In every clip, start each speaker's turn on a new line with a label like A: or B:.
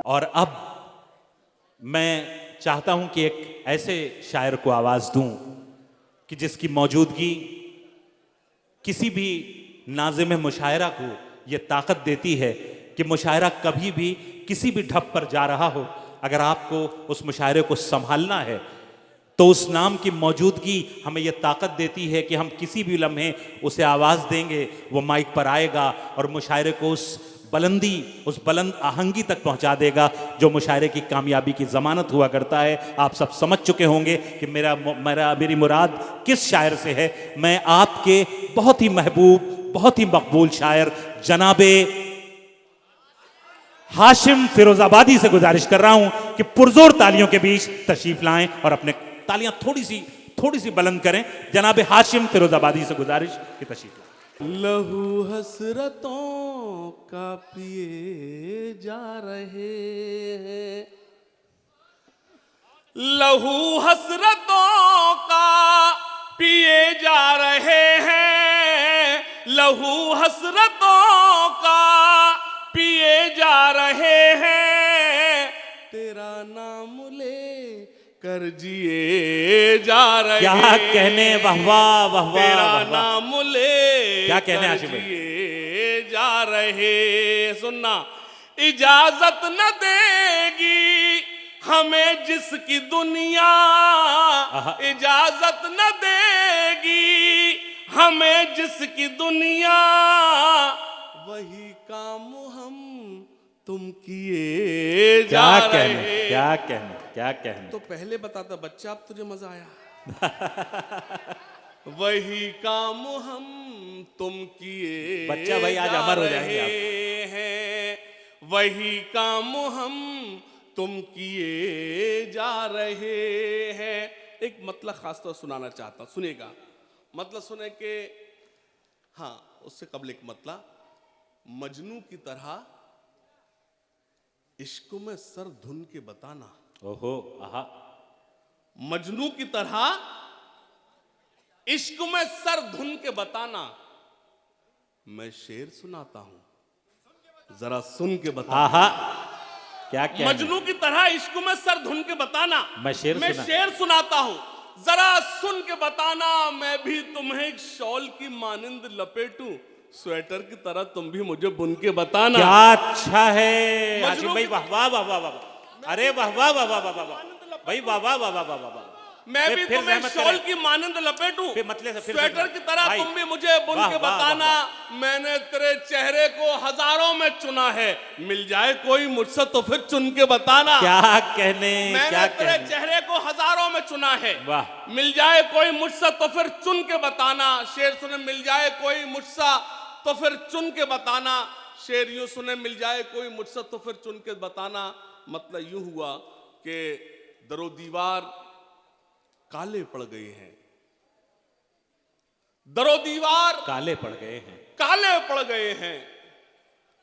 A: और अब मैं चाहता हूं कि एक ऐसे शायर को आवाज दूं कि जिसकी मौजूदगी किसी भी नाज़िम मुशायरा को ये ताकत देती है कि मुशायरा कभी भी किसी भी ढप पर जा रहा हो, अगर आपको उस मुशायरे को संभालना है तो उस नाम की मौजूदगी हमें यह ताकत देती है कि हम किसी भी लम्हे उसे आवाज़ देंगे, वो माइक पर आएगा और मुशायरे को उस बुलंदी, उस बुलंद आहंगी तक पहुंचा देगा जो मुशायरे की कामयाबी की ज़मानत हुआ करता है। आप सब समझ चुके होंगे कि मेरी मुराद किस शायर से है। मैं आपके बहुत ही महबूब, बहुत ही मकबूल शायर जनाबे हाशिम फिरोजाबादी से गुजारिश कर रहा हूं कि पुरजोर तालियों के बीच तशरीफ लाएं और अपने तालियां थोड़ी सी बुलंद करें। जनाबे हाशिम फिरोजाबादी से गुजारिश कि तशरीफ लाएं।
B: लहू हसरतों का पिए जा रहे हैं, लहू हसरतों का पिए जा रहे हैं, लहू हसरतों का पिए जा रहे हैं, तेरा नाम ले कर जिए जा रहे।
A: क्या कहने, वाह वाह वाह वाह,
B: तेरा नाम ले
A: क्या कहने आशिम भाई,
B: जिए जा रहे। सुनना, इजाजत न देगी हमें जिसकी दुनिया, इजाजत न देगी हमें जिसकी दुनिया, वही काम हम तुम किए जा रहे।
A: क्या कहने, क्या कहने।
B: तो पहले बताता बच्चा, अब तुझे मजा आया। वही काम हम तुम किए
A: बच्चा भाई आज अमर हो जाएंगे
B: हैं, वही काम हम तुम किए जा रहे हैं। एक मतलब खास तौर सुनाना चाहता हूं, सुनेगा। मतलब सुने के, हाँ उससे कबल एक मतलब, मजनू की तरह इश्क में सर धुन के बताना।
A: ओहो, आहा।
B: मजनू की तरह इश्क में सर धुन के बताना। मैं शेर सुनाता हूं, जरा सुन के बता।
A: आहा, क्या कहने।
B: मजनू की तरह इश्क में सर धुन के बताना।
A: मैं
B: शेर सुनाता हूं, जरा सुन के बताना। मैं भी तुम्हें एक शॉल की मानिंद लपेटूं, स्वेटर की तरह तुम भी मुझे बुन के बताना।
A: क्या अच्छा है आशिम भाई, वाह वाह वाह वाह वाह। अरे वाह वाह वाह वाह वाह वाह भाई, वाह वाह वाह वाह वाह वाह।
B: मैं भी तुम्हें शॉल की मानिंद लपेटूं, स्वेटर की तरह तुम भी मुझे बुन के बताना। मैंने तेरे चेहरे को हजारों में चुना है, मिल जाए कोई मुझसे तो फिर चुन के बताना।
A: क्या कहने,
B: मैंने तेरे चेहरे को हजारों में चुना है, मिल जाए कोई मुझसे तो फिर चुन के बताना। शेर सुने, मिल जाए कोई मुझसे तो फिर चुन के बताना। शेर यूं सुने, मिल जाए कोई मुझसे तो फिर चुन के बताना। मतलब यूं हुआ कि दरो दीवार काले पड़ गए हैं, दरो दीवार
A: काले पड़ गए हैं,
B: काले पड़ गए हैं,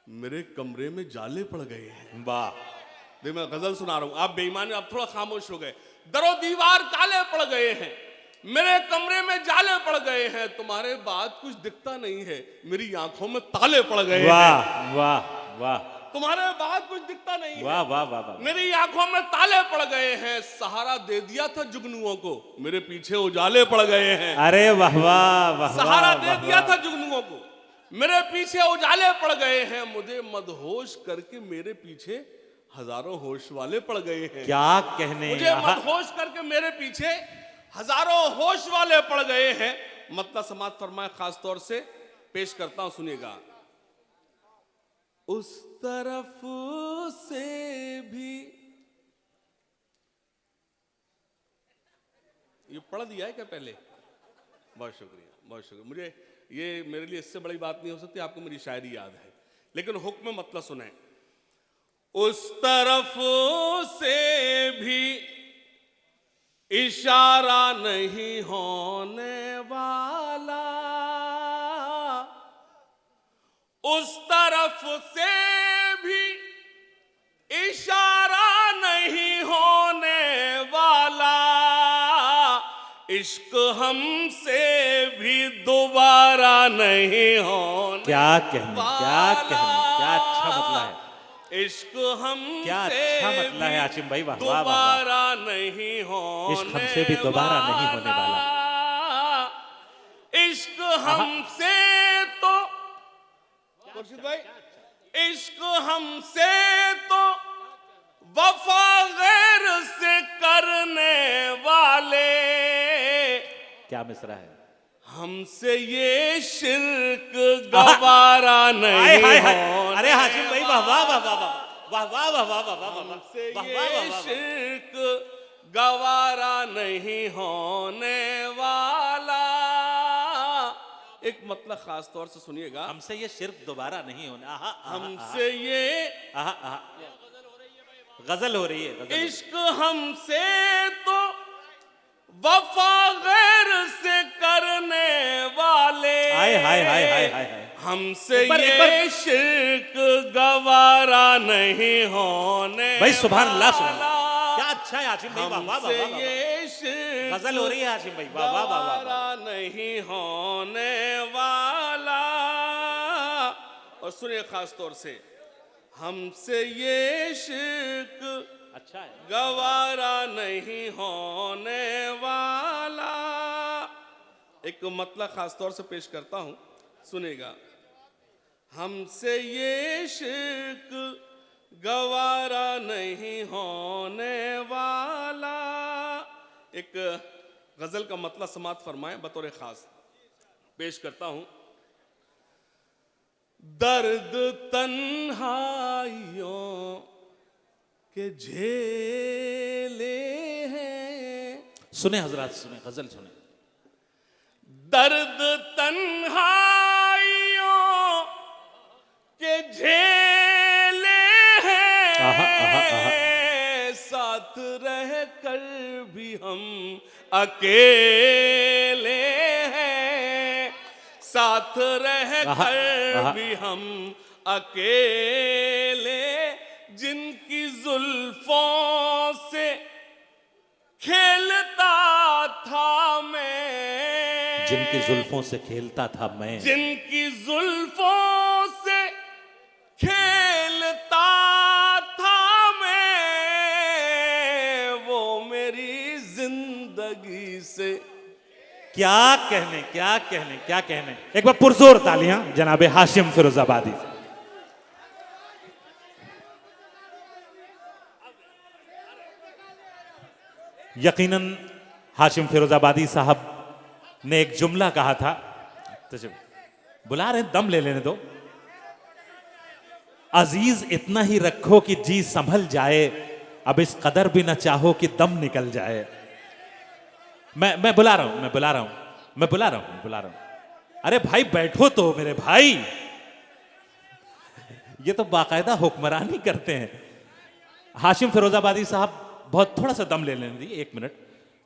B: मेरे कमरे में जाले पड़ गए हैं।
A: वाह,
B: देख मैं गजल सुना रहा हूं, आप बेईमान आप थोड़ा खामोश हो गए। दरो दीवार काले पड़ गए हैं, मेरे कमरे में जाले पड़ गए हैं, तुम्हारे बाद कुछ दिखता नहीं है, मेरी आंखों में ताले पड़ गए हैं।
A: वाह वाह वाह,
B: तुम्हारे बाद कुछ दिखता नहीं है,
A: वाह वाह वाह वाह,
B: मेरी आंखों में ताले पड़ गए हैं। सहारा दे दिया था जुगनुओं को, मेरे पीछे उजाले पड़ गए हैं।
A: अरे वाह वाह वाह,
B: सहारा दे दिया था जुगनुओं को, मेरे पीछे उजाले पड़ गए हैं। मुझे मदहोश करके मेरे पीछे हजारों होश वाले पड़ गए हैं।
A: क्या कहने।
B: मुझे मदहोश करके मेरे पीछे हजारों होश वाले पड़ गए हैं। मतलब समाज फरमाए, खास तौर से पेश करता हूं, सुनिएगा। उस तरफ से भी, ये पढ़ दिया है क्या पहले? बहुत शुक्रिया, बहुत शुक्रिया। मुझे ये, मेरे लिए इससे बड़ी बात नहीं हो सकती, आपको मेरी शायरी याद है, लेकिन हुक्म मतलब सुने। उस तरफ से भी इशारा नहीं होने वाला, उस तरफ से भी इशारा नहीं होने वाला, इश्क हमसे भी दोबारा नहीं होने।
A: क्या कहने, क्या कहने, क्या अच्छा मतलब है।
B: इश्क हमसे
A: क्या अच्छा मतला है हाशिम भाई, वाह वाह वाह वाह।
B: दोबारा नहीं होने
A: इश्क हमसे भी दोबारा नहीं होने वाला।
B: इश्क हमसे तो खुर्शीद भाई, इश्क हमसे तो वफा गैर से करने वाले,
A: क्या मिसरा है।
B: हमसे ये शिर्क गवारा नहीं होने,
A: अरे हाशिम भाई वाह वाह वाह वाह वाह वाह वाह वाह वाह वाह,
B: हमसे
A: वाह,
B: ये
A: वाह, वाह, वाह।
B: शिर्क गवारा नहीं होने वाला। एक मतलब खास तौर से सुनिएगा,
A: हमसे ये शिर्क दोबारा नहीं होना। आहा, आहा,
B: हमसे ये
A: आहा, आहा, गजल हो रही है, गजल हो रही है।
B: इश्क हमसे तो वफा गैर से करने वाले,
A: हाय हाय हाय हाय हाय हाय।
B: हमसे
A: एक बार-
B: ये शिर्क गवारा नहीं होने
A: भाई सुभान अल्लाह,
B: वाला।
A: सुभान अल्लाह। क्या अच्छा है हाशिम भाई, वाह वाह वाह
B: हमसे
A: वाह, वाह।
B: ये शिर्क
A: गजल हो रही है हाशिम भाई, वाह वाह वाह वाह, वाह।
B: गवारा नहीं होने वाला। और सुनिए खास तौर से, हमसे ये शिर्क
A: अच्छा है।
B: गवारा नहीं होने वाला। एक मतलब खास तौर से पेश करता हूं, सुनेगा। हमसे ये शिर्क गवारा नहीं होने वाला। एक गजल का मतलब समाप्त फरमाएं बतौर खास पेश करता हूं। दर्द तन्हाइयों के झेले हैं,
A: सुने हजरात, सुने गजल सुने।
B: दर्द तन्हाइयों के झेले
A: आहा, आहा, आहा।
B: हैं, साथ रह कर भी हम अकेले हैं, साथ रह
A: आहा,
B: कर
A: आहा।
B: भी हम अकेले। जिनकी जुल्फों से खेलता था मैं,
A: जिनकी जुल्फों से खेलता था मैं,
B: जिनकी जुल्फों से खेलता था मैं, वो मेरी जिंदगी से।
A: क्या कहने क्या कहने क्या कहने। एक बार पुरजोर तालियां जनाबे हाशिम फिरोजाबादी से। यकीनन हाशिम फिरोजाबादी साहब ने एक जुमला कहा था, तो जब बुला रहे दम ले लेने दो। अजीज इतना ही रखो कि जी संभल जाए, अब इस कदर भी न चाहो कि दम निकल जाए। मैं बुला रहा हूं, मैं बुला रहा हूं, मैं बुला रहा हूं, मैं बुला रहा हूं। अरे भाई बैठो तो मेरे भाई, ये तो बाकायदा हुक्मरानी करते हैं। हाशिम फिरोजाबादी साहब बहुत थोड़ा सा दम ले लेने दी, एक मिनट।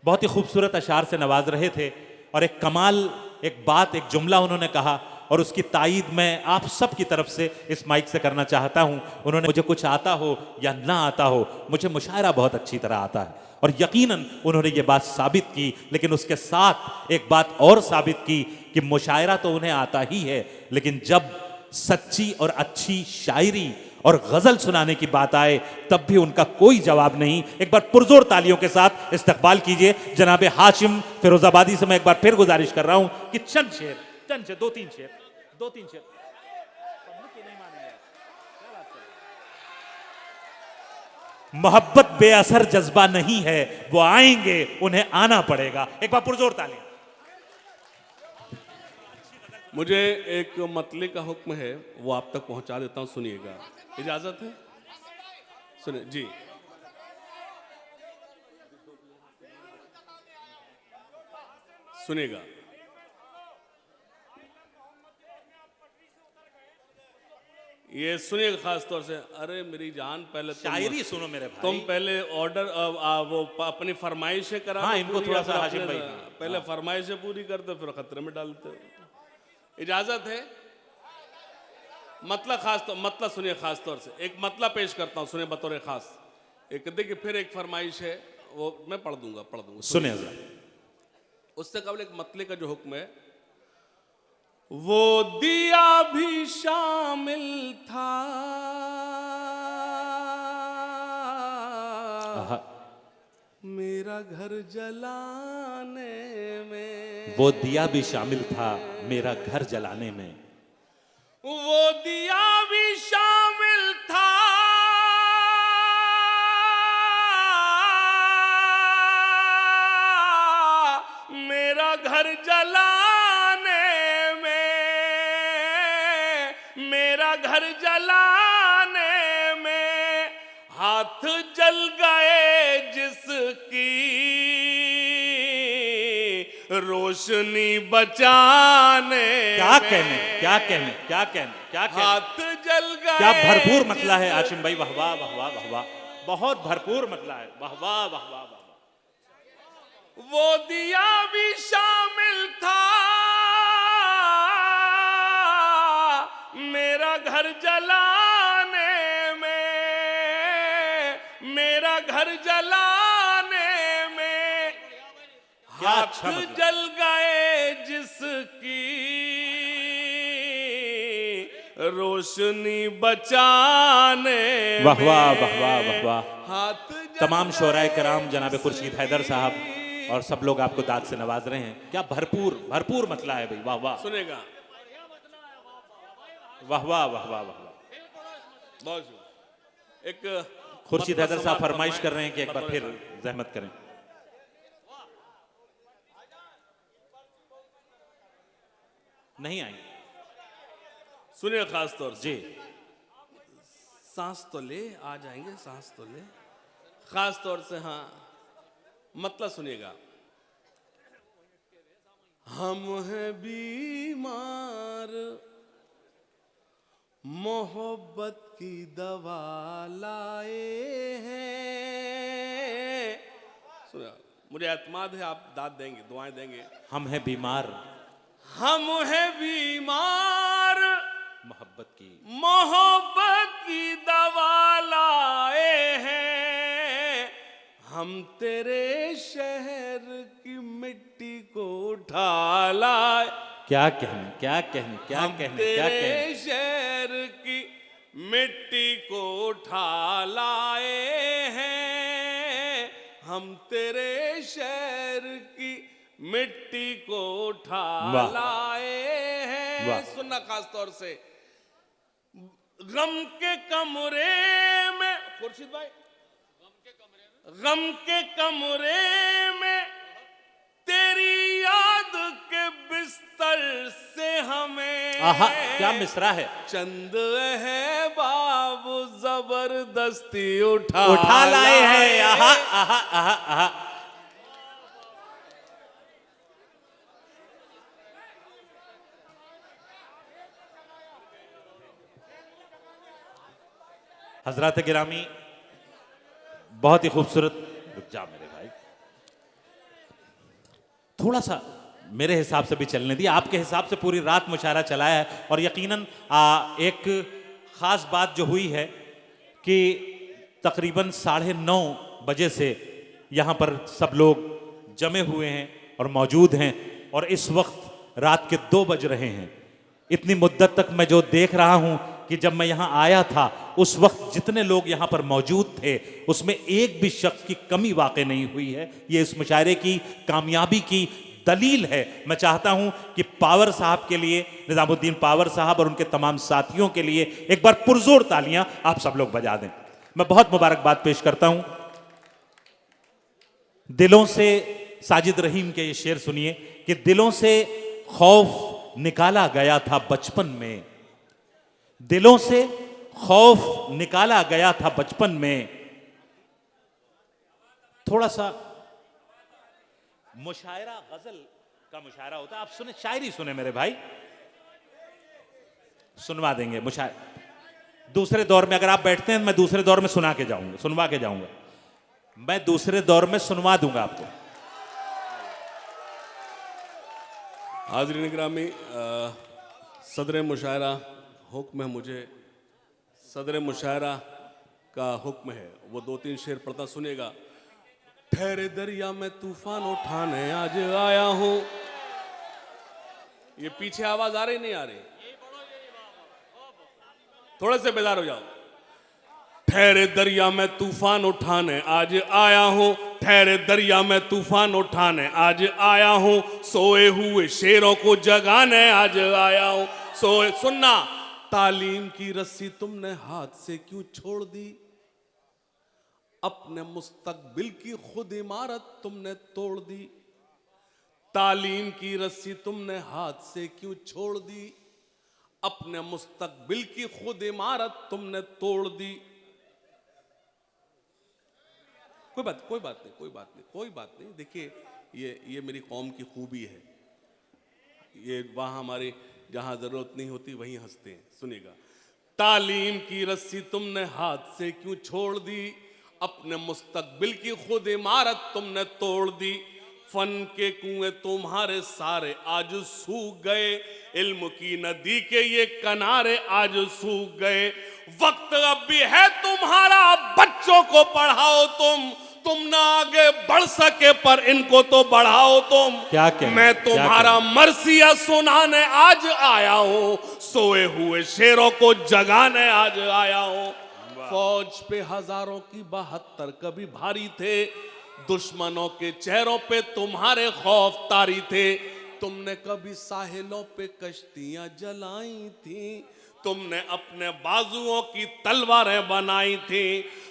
A: बहुत ही खूबसूरत अशार से नवाज रहे थे और एक कमाल, एक बात, एक जुमला उन्होंने कहा और उसकी तायीद मैं आप सब की तरफ से इस माइक से करना चाहता हूं। उन्होंने, मुझे कुछ आता हो या ना आता हो, मुझे मुशायरा बहुत अच्छी तरह आता है, और यकीनन उन्होंने ये बात साबित की। लेकिन उसके साथ एक बात और साबित की कि मुशायरा तो उन्हें आता ही है, लेकिन जब सच्ची और अच्छी शायरी और गजल सुनाने की बात आए तब भी उनका कोई जवाब नहीं। एक बार पुरजोर तालियों के साथ इस्तकबाल कीजिए जनाबे हाशिम फिरोजाबादी से। मैं एक बार फिर गुजारिश कर रहा हूं कि चंद शेर, दो तीन शेर। मोहब्बत बेअसर जज्बा नहीं है, वो आएंगे, उन्हें आना पड़ेगा। एक बार पुरजोर तालियां।
B: मुझे एक मतले का हुक्म है, वो आप तक पहुंचा देता हूं, सुनिएगा, इजाजत है? सुनिए जी। सुनिएगा। ये सुनिएगा खास तौर से। अरे मेरी जान, पहले
A: शायरी सुनो मेरे भाई।
B: तुम पहले ऑर्डर वो अपनी फरमाइशें करा।
A: हाँ, इनको थोड़ा सा हाशिम भाई,
B: पहले फरमाइशें पूरी करते फिर खतरे में डालते। इजाजत है? मतलब सुनिए खास तौर से एक मतलब पेश करता हूं, सुनिए बतौर खास। एक देखिए, फिर एक फरमाइश है, वो मैं पढ़ दूंगा।
A: सुनिए जरा।
B: उससे कबल एक मतले का जो हुक्म है, वो दिया भी शामिल था मेरा घर जलाने में।
A: वो दिया भी शामिल था मेरा घर जलाने में।
B: वो दिया भी शामिल था मेरा घर जलाने में। मेरा घर जलाने में हाथ जल गए जिसकी रोशनी बचाने।
A: क्या कहने, क्या कहने, क्या कहने, क्या कहने।
B: हाथ जल गए।
A: क्या भरपूर मतला है आशिम भाई, वाह वाह वाह वाह वाह वाह, बहुत भरपूर मतला है, वाह वाह वाह वाह वाह।
B: वो दिया भी शामिल था मेरा घर जलाने में। मेरा घर जलाने में हाथ जल गए जिसकी रोशनी बचाने।
A: वाह वाह वाह वाह वाह वाह।
B: हाथ
A: तमाम शोराए कराम, जनाब खुर्शीद हैदर साहब और सब लोग आपको दाद से नवाज रहे हैं। क्या भरपूर भरपूर मतला है भाई, वाह वाह।
B: सुनेगा,
A: वाह वाह वाह वाह वाह।
B: बहुत एक
A: खुर्शीद हैदर साहब फरमाइश कर रहे हैं कि एक बार फिर जहमत करें। नहीं आई,
B: सुनिए खास तौर से।
A: जी
B: सांस तो ले, आ जाएंगे, सांस तो ले। खास तौर से हाँ, मतलब सुनिएगा। हम हैं बीमार, मोहब्बत की दवा लाए हैं। सुनिए, मुझे एतमाद है आप दाद देंगे, दुआएं देंगे।
A: हम हैं बीमार,
B: हम हैं बीमार,
A: मोहब्बत
B: की दवा लाए हैं। हम तेरे शहर की मिट्टी को उठा लाए।
A: क्या कहने, क्या कहने, क्या कहने, क्या कहने।
B: तेरे शहर की मिट्टी को उठा लाए हैं। हम तेरे शहर की मिट्टी को उठा लाए हैं। सुनना खास तौर से। गम के कमरे में, खुर्शीद भाई, गम के कमरे में तेरी याद के बिस्तर से हमें।
A: आहा, क्या मिसरा है।
B: चंद है बाबू जबरदस्ती उठा
A: लाए हैं। आहा आहा आहा आहा। हजरत गिरामी, बहुत ही खूबसूरत। रुक जा मेरे भाई, थोड़ा सा मेरे हिसाब से भी चलने दिया। आपके हिसाब से पूरी रात मुशायरा चलाया है और यकीनन एक ख़ास बात जो हुई है कि तकरीबन 9:30 बजे से यहाँ पर सब लोग जमे हुए हैं और मौजूद हैं और इस वक्त रात के 2 बज रहे हैं। इतनी मुद्दत तक मैं जो देख रहा हूँ कि जब मैं यहाँ आया था उस वक्त जितने लोग यहाँ पर मौजूद थे उसमें एक भी शख्स की कमी वाक़ई नहीं हुई है। ये इस मुशायरे की कामयाबी की दलील है। मैं चाहता हूँ कि पावर साहब के लिए, निज़ामुद्दीन पावर साहब और उनके तमाम साथियों के लिए एक बार पुरजोर तालियां आप सब लोग बजा दें। मैं बहुत मुबारकबाद पेश करता हूँ दिलों से। साजिद रहीम के ये शेर सुनिए कि दिलों से खौफ निकाला गया था बचपन में, दिलों से खौफ निकाला गया था बचपन में। थोड़ा सा मुशायरा गजल का मुशायरा होता है, आप सुने, शायरी सुने मेरे भाई, सुनवा देंगे मुशायरा। दूसरे दौर में अगर आप बैठते हैं मैं दूसरे दौर में सुना के जाऊंगा, सुनवा के जाऊंगा, मैं दूसरे दौर में सुनवा दूंगा आपको।
B: हाज़रीन गिरामी, सदर मुशायरा हुक्म है, मुझे सदर मुशायरा का हुक्म है। वो 2-3 शेर पढ़ता सुनेगा। ठहरे दरिया में तूफान उठाने आज आया हूं। ये पीछे आवाज आ रही नहीं आ रही? थोड़े से बेदार हो जाओ। ठहरे दरिया में तूफान उठाने आज आया हूं, ठहरे दरिया में तूफान उठाने आज आया हूं, सोए हुए शेरों को जगाने आज आया हूं। सोए सुनना, तालीम की रस्सी तुमने हाथ से क्यों छोड़ दी, अपने मुस्तकबिल की खुद इमारत तुमने तोड़ दी। तालीम की रस्सी तुमने हाथ से क्यों छोड़ दी, अपने मुस्तकबिल की खुद इमारत तुमने तोड़ दी। कोई बात नहीं। देखिए, ये मेरी कौम की खूबी है। ये वहां हमारे जहां जरूरत नहीं होती वहीं हंसते हैं। सुनिएगा, तालीम की रस्सी तुमने हाथ से क्यों छोड़ दी, अपने मुस्तकबिल की खुद इमारत तुमने तोड़ दी। फन के कुएं तुम्हारे सारे आज सूख गए, इल्म की नदी के ये किनारे आज सूख गए। वक्त अब भी है तुम्हारा, बच्चों को पढ़ाओ तुम ना आगे बढ़ सके पर इनको तो बढ़ाओ तुम।
A: क्या
B: मैं तुम्हारा मरसिया सुनाने आज आया हूं, सोए हुए शेरों को जगाने आज आया हूं। फौज पे हजारों की 72 कभी भारी थे, दुश्मनों के चेहरों पे तुम्हारे खौफ तारी थे। तुमने कभी साहिलों पे कश्तियां जलाई थी, तुमने अपने बाजुओं की तलवारें बनाई थी।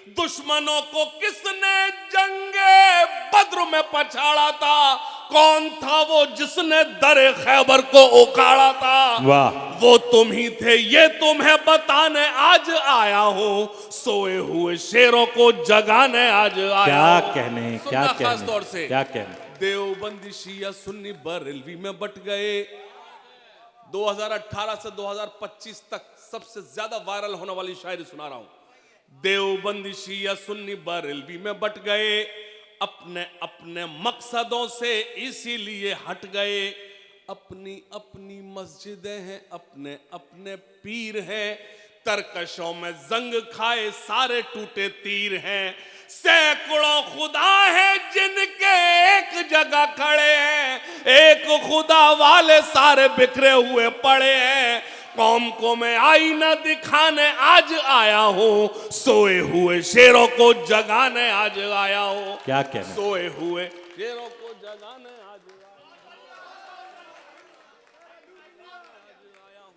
B: दुश्मनों को किसने जंगे बद्र में पछाड़ा था, कौन था वो जिसने दरे खैबर को उखाड़ा था।
A: वाह,
B: वो तुम ही थे, ये तुम्हें बताने आज आया हूं, सोए हुए शेरों को जगाने आज आया हूं। खास तौर से
A: क्या कहने।
B: देवबंदी शिया सुन्नी बरेलवी में बट गए। 2018 से 2025 तक सबसे ज्यादा वायरल होने वाली शायरी सुना रहा हूं। देवबंदी शिया सुन्नी बरेलवी में बट गए, अपने अपने मकसदों से इसीलिए हट गए। अपनी अपनी मस्जिदें हैं, अपने अपने पीर हैं, तरकशों में जंग खाए सारे टूटे तीर हैं। सैकड़ों खुदा हैं जिनके एक जगह खड़े हैं, एक खुदा वाले सारे बिखरे हुए पड़े हैं। कौम को मैं आईना दिखाने आज आया हूं, सोए हुए शेरों को जगाने आज आया हूं।
A: क्या कहना।
B: सोए हुए शेरों को जगाने आज आया हूं।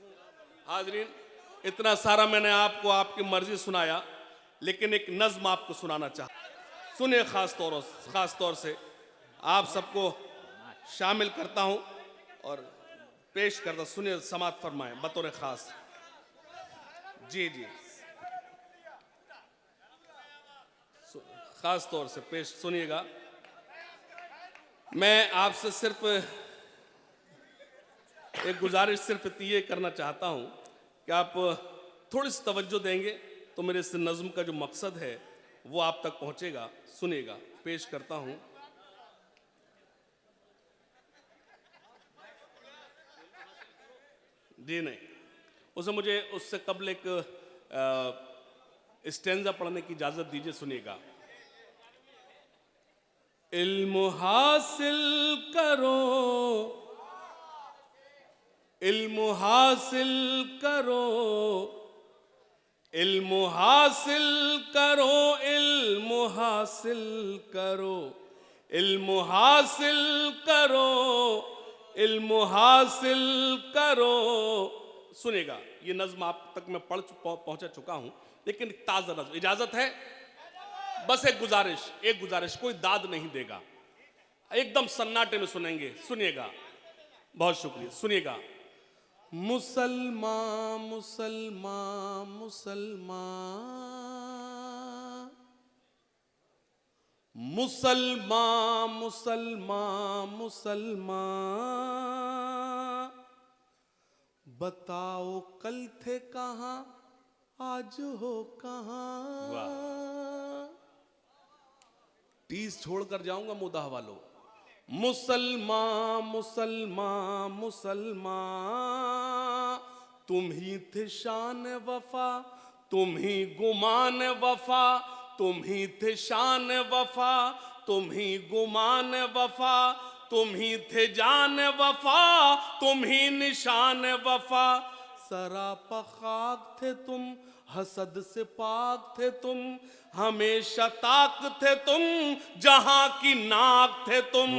B: हाजरीन, इतना सारा मैंने आपको आपकी मर्जी सुनाया, लेकिन एक नज्म आपको सुनाना चाहता। सुनिए, खास तौर से आप सबको शामिल करता हूं और पेश करता। सुनिए, समात फरमाएं बतौर खास। जी, खास तौर से पेश सुनिएगा। मैं आपसे सिर्फ एक गुजारिश सिर्फ ये करना चाहता हूं कि आप थोड़ी सी तवज्जो देंगे तो मेरे इस नज्म का जो मकसद है वो आप तक पहुंचेगा। सुनिएगा, पेश करता हूं। जी नहीं, उसे मुझे उससे कबल एक स्टेंजा पढ़ने की इजाजत दीजिए। सुनिएगा। इल्म हासिल करो, इल्म हासिल करो, इल्म हासिल करो, इल्म हासिल करो, इल्म हासिल करो, इल्म हासिल करो। सुनेगा, ये नज्म आप तक मैं पहुंचा चुका हूं, लेकिन ताजा नज्म, इजाजत है? बस एक गुजारिश, कोई दाद नहीं देगा, एकदम सन्नाटे में सुनेंगे। सुनिएगा, बहुत शुक्रिया। सुनिएगा। मुसलमान मुसलमान मुसलमान, मुसलमान मुसलमान मुसलमान, बताओ कल थे कहां, आज हो कहां। टीस छोड़कर जाऊंगा मुदाह वालों। मुसलमान मुसलमान मुसलमान, तुम ही थे शान वफा, तुम ही गुमान वफा, तुम ही थे शान वफा, तुम ही गुमान वफा, तुम ही थे जान वफा, तुम ही निशान वफा। सरापा खाक थे तुम, हसद से पाक थे तुम, हमेशा ताक थे तुम, जहां की नाक थे तुम,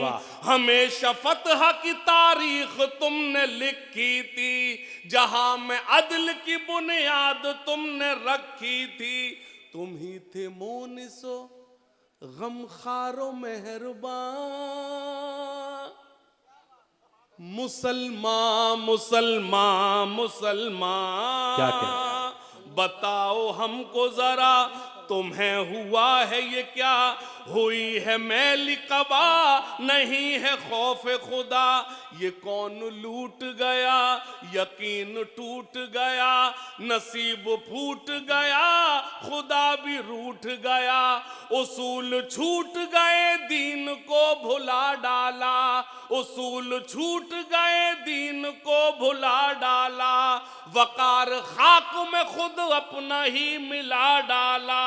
B: हमेशा फतह की तारीख तुमने लिखी थी, जहां में अदल की बुनियाद तुमने रखी थी। तुम ही थे मोनिसो गमखारो मेहरबान, मुसलमान मुसलमान मुसलमान।
A: क्या
B: बताओ हमको जरा तुम्हें हुआ है ये क्या, हुई है मैली कबा नहीं है खौफ खुदा, ये कौन लूट गया यकीन टूट गया, नसीब फूट गया खुदा भी रूठ गया, उसूल छूट गए दीन को भुला डाला, उसूल छूट गए दीन को भुला डाला, वकार खाक में खुद अपना ही मिला डाला।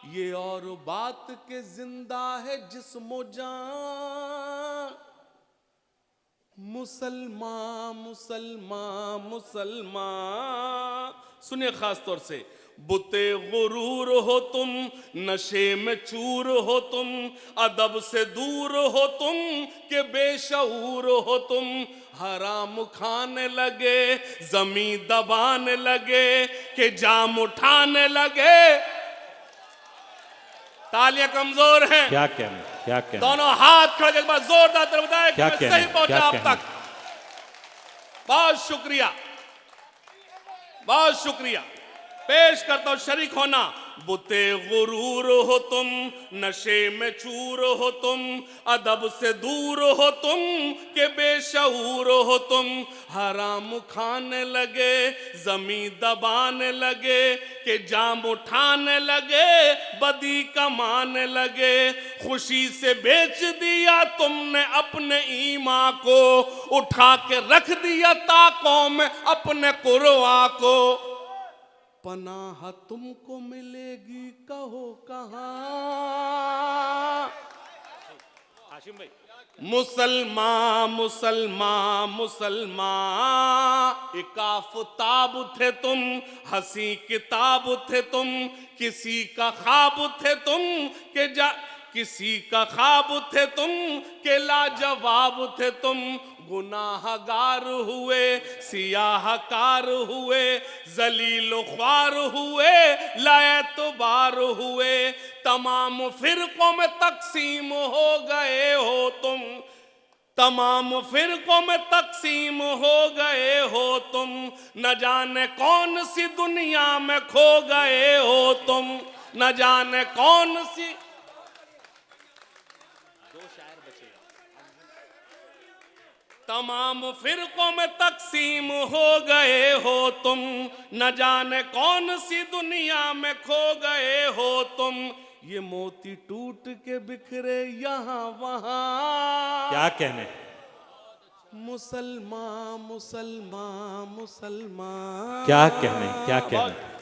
B: ये और बात के जिंदा है जिस्मो जान, मुसलमान मुसलमान मुसलमान। सुनिए खास तौर से, बुते गुरूर हो तुम, नशे में चूर हो तुम, अदब से दूर हो तुम, के बेशऊर हो तुम, हराम खाने लगे जमी दबाने लगे, के जाम उठाने लगे। तालियां कमजोर हैं,
A: क्या कहने, क्या कहने।
B: दोनों हाथ खड़े एक बार जोरदार तरफ बताए कि मैं सही पहुंचा आप तक। बहुत शुक्रिया, बहुत शुक्रिया। पेश करता हूं शरीक होना। बुते गुरूर हो तुम, नशे में चूर हो तुम, अदब से दूर हो तुम, के बेशऊर हो तुम, हराम खाने लगे जमी दबाने लगे, के जाम उठाने लगे बदी कमाने लगे, खुशी से बेच दिया तुमने अपने ईमान को, उठा के रख दिया ताकों में अपने कुरआ को। पनाह तुमको मिलेगी कहो कहां, हाशिम भाई। मुसलमान मुसलमान मुसलमान, एक आफताब थे तुम, हंसी किताब थे तुम, किसी का ख्वाब थे तुम के किसी का ख्वाब थे तुम, के लाजवाब थे तुम, गुनाहगार हुए सियाहकार हुए, जलील ख्वार हुए लाएतबार हुए, तमाम फिरकों में तकसीम हो गए हो तुम, तमाम फिरकों में तकसीम हो गए हो तुम, न जाने कौन सी दुनिया में खो गए हो तुम, न जाने कौन सी। तमाम फिरकों में तकसीम हो गए हो तुम, न जाने कौन सी दुनिया में खो गए हो तुम, ये मोती टूट के बिखरे यहाँ वहाँ।
A: क्या कहने।
B: मुसलमान मुसलमान मुसलमान।
A: क्या कहने, क्या कहने।